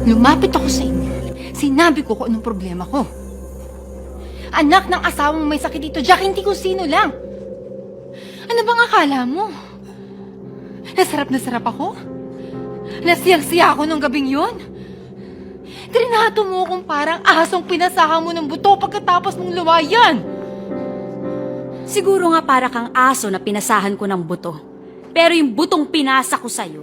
Lumapit ako sa inyo. Sinabi ko kung anong problema ko. Anak ng asawang may sakit dito, Jack, hindi ko sino lang. Ano bang akala mo? Nasarap na sarap ako? Nasiyang-siya ako nung gabing yun? Trinato mo akong parang asong pinasahan mo ng buto pagkatapos mong luwayan. Siguro nga para kang aso na pinasahan ko ng buto. Pero yung butong pinasa ko sa'yo,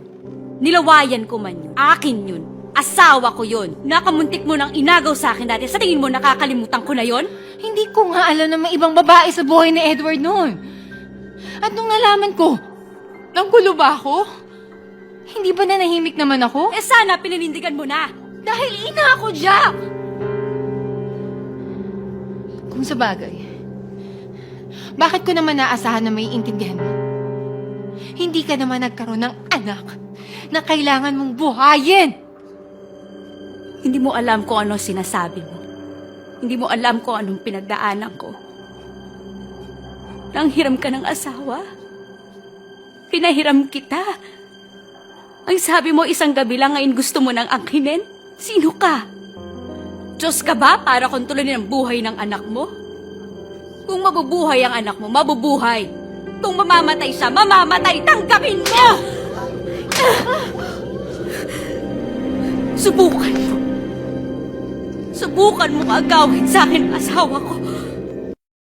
nilawayan ko man yun. Akin yun. Asawa ko yun. Nakamuntik mo ng inagaw sa akin dati. Sa tingin mo nakakalimutan ko na yon? Hindi ko nga alam na may ibang babae sa buhay ni Edward noon. At nung nalaman ko, nanggulo ba ako? Hindi ba nanahimik naman ako? Eh sana pininindigan mo na. Dahil ina ako, Jack! Kung sa bagay, bakit ko naman naasahan na may intindihan mo? Hindi ka naman nagkaroon ng anak na kailangan mong buhayin! Hindi mo alam kung ano sinasabi mo. Hindi mo alam kung anong pinagdaanan ko. Nanghiram ka ng asawa. Pinahiram kita. Ang sabi mo isang gabi lang ngayon gusto mo nang angkinin? Sino ka? Diyos ka ba para kontrolin ang buhay ng anak mo? Kung mabubuhay ang anak mo, mabubuhay. Kung mamamatay siya, mamamatay. Tanggapin mo! Subukan mo. Subukan mo agawin sa akin ang asawa ko.